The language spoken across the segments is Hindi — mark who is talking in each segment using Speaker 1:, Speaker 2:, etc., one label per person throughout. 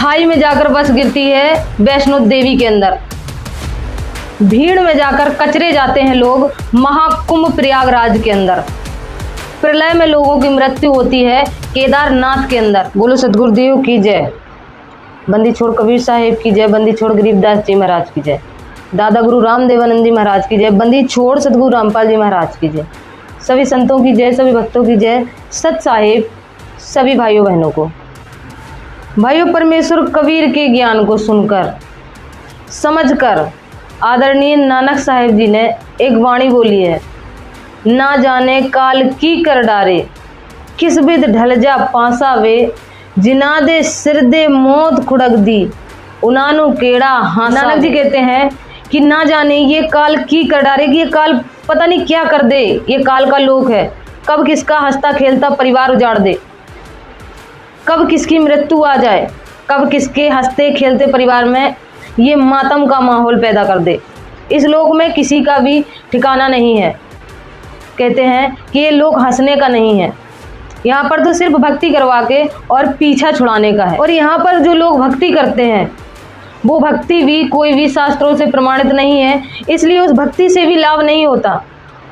Speaker 1: खाई में जाकर बस गिरती है वैष्णो देवी के अंदर। भीड़ में जाकर कचरे जाते हैं लोग महाकुंभ प्रयागराज के अंदर। प्रलय में लोगों की मृत्यु होती है केदारनाथ के अंदर। बोलो सतगुरुदेव की जय, बंदी छोड़ कबीर साहिब की जय, बंदी छोड़ गरीबदास जी महाराज की जय, दादा गुरु रामदेवानंद जी महाराज की जय, बंदी छोड़ सतगुरु रामपाल जी महाराज की जय, सभी संतों की जय, सभी भक्तों की जय, सत साहिब सभी भाइयों बहनों को। भाइयों, परमेश्वर कबीर के ज्ञान को सुनकर समझकर आदरणीय नानक साहिब जी ने एक वाणी बोली है, ना जाने काल की कर डारे, किस बिद ढल जा पासा वे, जिना दे सिर दे मौत खुड़क दी, उनानु केड़ा हासा। नानक जी कहते हैं कि ना जाने ये काल की कर डारे, कि ये काल पता नहीं क्या कर दे, ये काल का लोक है, कब किसका हंसता खेलता परिवार उजाड़ दे, कब किसकी मृत्यु आ जाए, कब किसके हंसते खेलते परिवार में ये मातम का माहौल पैदा कर दे। इस लोक में किसी का भी ठिकाना नहीं है। कहते हैं कि ये लोक हंसने का नहीं है, यहाँ पर तो सिर्फ भक्ति करवा के और पीछा छुड़ाने का है। और यहाँ पर जो लोग भक्ति करते हैं वो भक्ति भी कोई भी शास्त्रों से प्रमाणित नहीं है, इसलिए उस भक्ति से भी लाभ नहीं होता,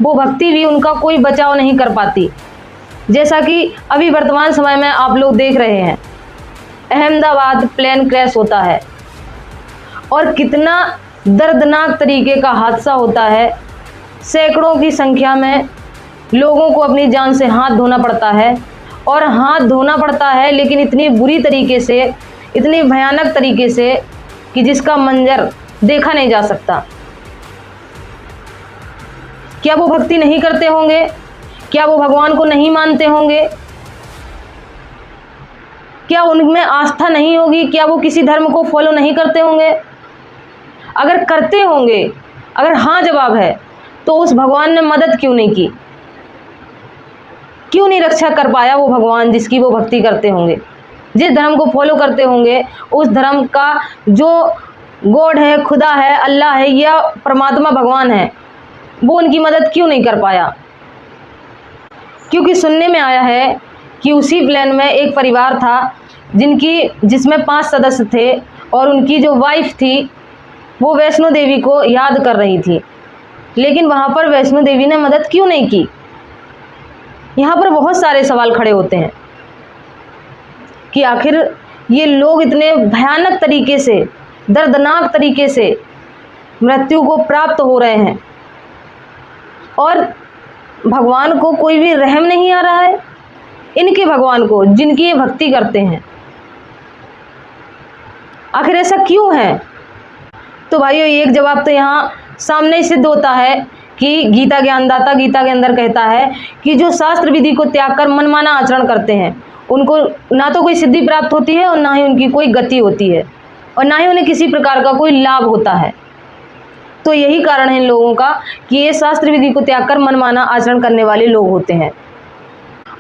Speaker 1: वो भक्ति भी उनका कोई बचाव नहीं कर पाती। जैसा कि अभी वर्तमान समय में आप लोग देख रहे हैं, अहमदाबाद प्लेन क्रैश होता है और कितना दर्दनाक तरीके का हादसा होता है। सैकड़ों की संख्या में लोगों को अपनी जान से हाथ धोना पड़ता है, और हाथ धोना पड़ता है लेकिन इतनी बुरी तरीके से, इतनी भयानक तरीके से कि जिसका मंजर देखा नहीं जा सकता। क्या वो भक्ति नहीं करते होंगे? क्या वो भगवान को नहीं मानते होंगे? क्या उनमें आस्था नहीं होगी? क्या वो किसी धर्म को फॉलो नहीं करते होंगे? अगर करते होंगे, अगर हाँ जवाब है, तो उस भगवान ने मदद क्यों नहीं की? क्यों नहीं रक्षा कर पाया वो भगवान जिसकी वो भक्ति करते होंगे? जिस धर्म को फॉलो करते होंगे उस धर्म का जो गॉड है, खुदा है, अल्लाह है या परमात्मा भगवान है, वो उनकी मदद क्यों नहीं कर पाया? क्योंकि सुनने में आया है कि उसी प्लेन में एक परिवार था जिसमें 5 सदस्य थे, और उनकी जो वाइफ थी वो वैष्णो देवी को याद कर रही थी, लेकिन वहाँ पर वैष्णो देवी ने मदद क्यों नहीं की? यहाँ पर बहुत सारे सवाल खड़े होते हैं कि आखिर ये लोग इतने भयानक तरीके से, दर्दनाक तरीके से मृत्यु को प्राप्त हो रहे हैं और भगवान को कोई भी रहम नहीं आ रहा है इनके भगवान को, जिनकी ये भक्ति करते हैं। आखिर ऐसा क्यों है? तो भाइयों, एक जवाब तो यहाँ सामने ही सिद्ध होता है कि गीता ज्ञानदाता गीता के अंदर कहता है कि जो शास्त्र विधि को त्याग कर मनमाना आचरण करते हैं उनको ना तो कोई सिद्धि प्राप्त होती है और ना ही उनकी कोई गति होती है, और ना ही उन्हें किसी प्रकार का कोई लाभ होता है। तो यही कारण है इन लोगों का कि ये शास्त्र विधि को त्याग कर मनमाना आचरण करने वाले लोग होते हैं।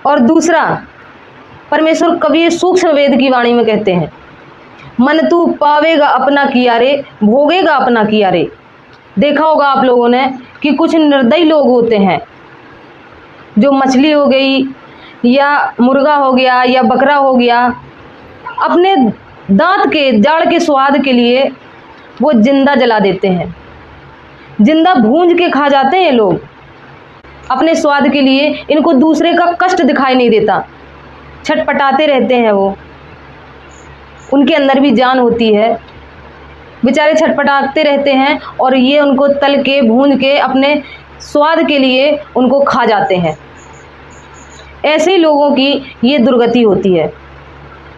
Speaker 1: और दूसरा, परमेश्वर कबीर सूक्ष्म वेद की वाणी में कहते हैं, मन तू पावेगा अपना किया रे, भोगेगा अपना किया रे। देखा होगा आप लोगों ने कि कुछ निर्दयी लोग होते हैं जो मछली हो गई या मुर्गा हो गया या बकरा हो गया, अपने दांत के जाड़ के स्वाद के लिए वो जिंदा जला देते हैं, जिंदा भूंज के खा जाते हैं लोग अपने स्वाद के लिए। इनको दूसरे का कष्ट दिखाई नहीं देता, छटपटाते रहते हैं वो, उनके अंदर भी जान होती है, बेचारे छटपटाते रहते हैं और ये उनको तल के भून के अपने स्वाद के लिए उनको खा जाते हैं। ऐसे ही लोगों की ये दुर्गति होती है।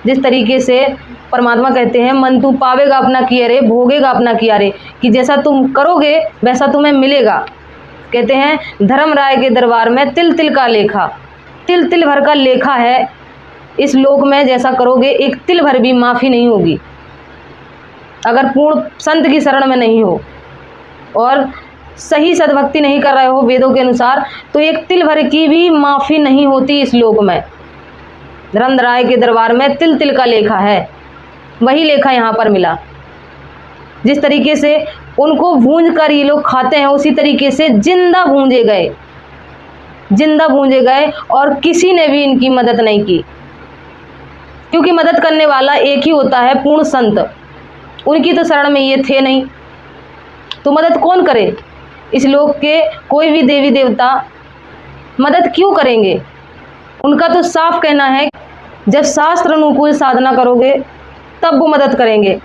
Speaker 1: जिस तरीके से परमात्मा कहते हैं, मन तू पावेगा अपना किया रे, भोगेगा अपना किया रे, कि जैसा तुम करोगे वैसा तुम्हें मिलेगा। कहते हैं धर्मराय के दरबार में तिल तिल का लेखा, तिल तिल भर का लेखा है इस लोक में। जैसा करोगे एक तिल भर भी माफ़ी नहीं होगी अगर पूर्ण संत की शरण में नहीं हो और सही सद्भक्ति नहीं कर रहे हो वेदों के अनुसार, तो एक तिल भर की भी माफ़ी नहीं होती इस लोक में। धर्मराय के दरबार में तिल तिल का लेखा है, वही लेखा यहाँ पर मिला। जिस तरीके से उनको भूंज कर ये लोग खाते हैं, उसी तरीके से जिंदा भूंजे गए, जिंदा भूंजे गए और किसी ने भी इनकी मदद नहीं की। क्योंकि मदद करने वाला एक ही होता है, पूर्ण संत। उनकी तो शरण में ये थे नहीं, तो मदद कौन करे? इस लोक के कोई भी देवी देवता मदद क्यों करेंगे? उनका तो साफ कहना है, जब शास्त्र अनुकूल साधना करोगे तब वो मदद करेंगे।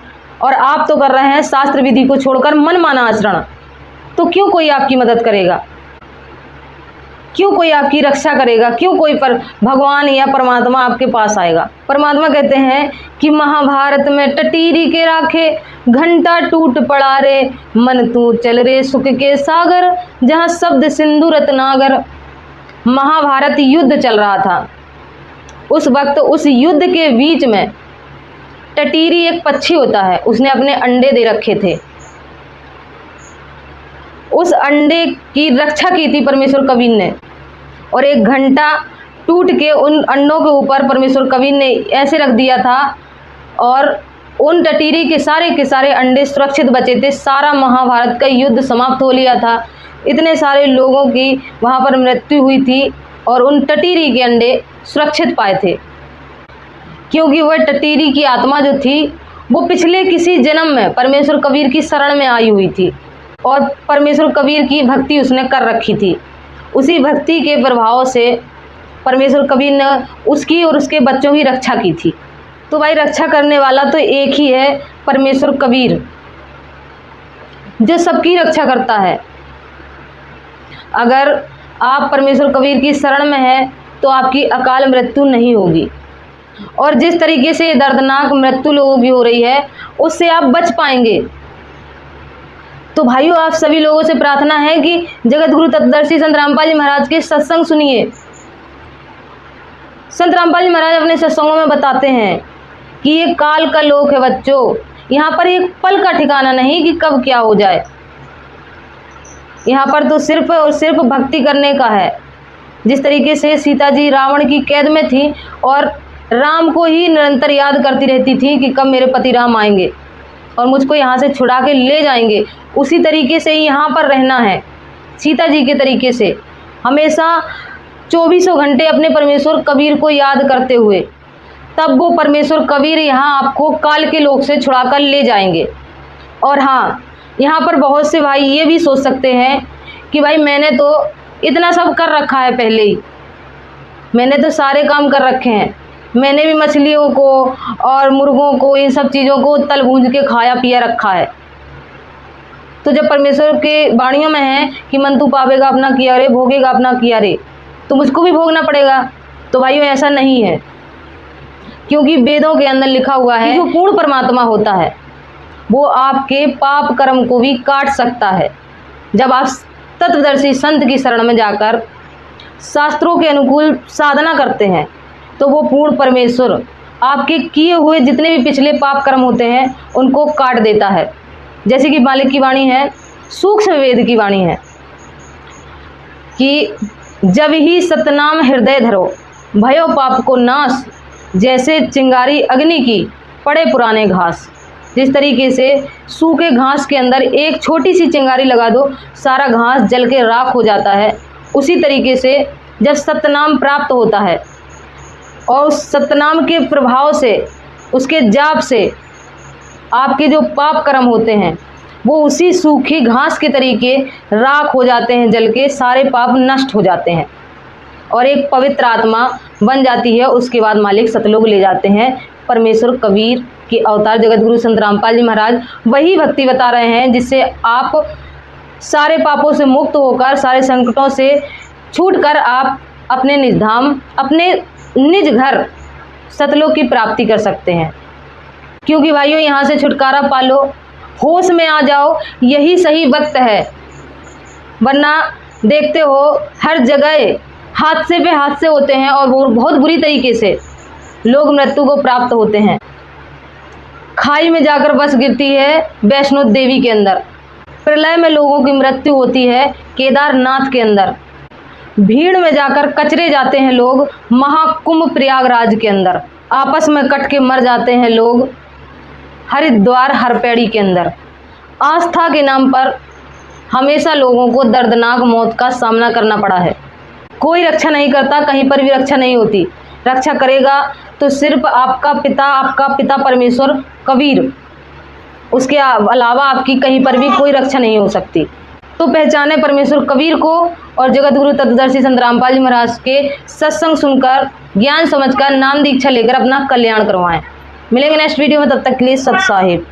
Speaker 1: और आप तो कर रहे हैं शास्त्र विधि को छोड़कर मनमाना आचरण, तो क्यों कोई आपकी मदद करेगा? क्यों कोई आपकी रक्षा करेगा? क्यों कोई भगवान या परमात्मा आपके पास आएगा? परमात्मा कहते हैं कि महाभारत में टटीरी के राखे घंटा टूट पड़ा रे, मन तू चल रे सुख के सागर, जहाँ शब्द सिंधु रत्नागर। महाभारत युद्ध चल रहा था, उस वक्त उस युद्ध के बीच में टटीरी एक पक्षी होता है, उसने अपने अंडे दे रखे थे। उस अंडे की रक्षा की थी परमेश्वर कबीर ने, और एक घंटा टूट के उन अंडों के ऊपर परमेश्वर कबीर ने ऐसे रख दिया था, और उन टटीरी के सारे अंडे सुरक्षित बचे थे। सारा महाभारत का युद्ध समाप्त हो लिया था, इतने सारे लोगों की वहाँ पर मृत्यु हुई थी, और उन टटीरी के अंडे सुरक्षित पाए थे, क्योंकि वह टटीरी की आत्मा जो थी वो पिछले किसी जन्म में परमेश्वर कबीर की शरण में आई हुई थी, और परमेश्वर कबीर की भक्ति उसने कर रखी थी। उसी भक्ति के प्रभाव से परमेश्वर कबीर ने उसकी और उसके बच्चों की रक्षा की थी। तो भाई, रक्षा करने वाला तो एक ही है, परमेश्वर कबीर, जो सबकी रक्षा करता है। अगर आप परमेश्वर कबीर की शरण में हैं तो आपकी अकाल मृत्यु नहीं होगी, और जिस तरीके से दर्दनाक मृत्यु लोगों की हो रही है उससे आप बच पाएंगे। तो भाइयों, आप सभी लोगों से प्रार्थना है कि जगत गुरु तत्वदर्शी संत रामपाल जी महाराज के सत्संग सुनिए। संत रामपाल जी महाराज अपने सत्संगों में बताते हैं कि ये काल का लोक है बच्चों, यहाँ पर एक पल का ठिकाना नहीं कि कब क्या हो जाए। यहाँ पर तो सिर्फ और सिर्फ भक्ति करने का है। जिस तरीके से सीता जी रावण की कैद में थी और राम को ही निरंतर याद करती रहती थी कि कब मेरे पति राम आएंगे और मुझको यहाँ से छुड़ा के ले जाएंगे, उसी तरीके से ही यहाँ पर रहना है। सीता जी के तरीके से हमेशा 24 घंटे अपने परमेश्वर कबीर को याद करते हुए, तब वो परमेश्वर कबीर यहाँ आपको काल के लोक से छुड़ा कर ले जाएंगे। और हाँ, यहाँ पर बहुत से भाई ये भी सोच सकते हैं कि भाई मैंने तो इतना सब कर रखा है, पहले ही मैंने तो सारे काम कर रखे हैं, मैंने भी मछलियों को और मुर्गों को, इन सब चीज़ों को तल भूंज के खाया पिया रखा है। तो जब परमेश्वर के वाणियों में है कि मन तू पावेगा अपना किया रे, भोगेगा अपना किया रे, तो मुझको भी भोगना पड़ेगा। तो भाइयों, ऐसा नहीं है, क्योंकि वेदों के अंदर लिखा हुआ है जो पूर्ण परमात्मा होता है वो आपके पाप कर्म को भी काट सकता है। जब आप तत्वदर्शी संत की शरण में जाकर शास्त्रों के अनुकूल साधना करते हैं तो वो पूर्ण परमेश्वर आपके किए हुए जितने भी पिछले पाप कर्म होते हैं उनको काट देता है। जैसे कि मालिक की वाणी है, सूक्ष्म वेद की वाणी है कि जब ही सतनाम हृदय धरो भयो पाप को नाश, जैसे चिंगारी अग्नि की पड़े पुराने घास। जिस तरीके से सूखे घास के अंदर एक छोटी सी चिंगारी लगा दो, सारा घास जल के राख हो जाता है, उसी तरीके से जब सतनाम प्राप्त होता है और उस सतनाम के प्रभाव से, उसके जाप से आपके जो पाप कर्म होते हैं वो उसी सूखी घास के तरीके राख हो जाते हैं, जल के सारे पाप नष्ट हो जाते हैं और एक पवित्र आत्मा बन जाती है। उसके बाद मालिक सतलोक ले जाते हैं। परमेश्वर कबीर के अवतार जगत गुरु संत रामपाल जी महाराज वही भक्ति बता रहे हैं जिससे आप सारे पापों से मुक्त होकर, सारे संकटों से छूटकर आप अपने निज धाम, अपने निज घर सतलोक की प्राप्ति कर सकते हैं। क्योंकि भाइयों, यहाँ से छुटकारा पालो, होश में आ जाओ, यही सही वक्त है। वरना देखते हो हर जगह हादसे पे हादसे होते हैं और वो बहुत बुरी तरीके से लोग मृत्यु को प्राप्त होते हैं। खाई में जाकर बस गिरती है वैष्णो देवी के अंदर, प्रलय में लोगों की मृत्यु होती है केदारनाथ के अंदर, भीड़ में जाकर कचरे जाते हैं लोग महाकुंभ प्रयागराज के अंदर, आपस में कट के मर जाते हैं लोग हरिद्वार हरपेड़ी के अंदर। आस्था के नाम पर हमेशा लोगों को दर्दनाक मौत का सामना करना पड़ा है। कोई रक्षा नहीं करता, कहीं पर भी रक्षा नहीं होती। रक्षा करेगा तो सिर्फ आपका पिता परमेश्वर कबीर, उसके अलावा आपकी कहीं पर भी कोई रक्षा नहीं हो सकती। तो पहचाने परमेश्वर कबीर को और जगत गुरु तत्वदर्शी संत रामपाल जी महाराज के सत्संग सुनकर, ज्ञान समझकर, नाम दीक्षा लेकर अपना कल्याण करवाएं। मिलेंगे नेक्स्ट वीडियो में, तब तक के लिए सत साहिब।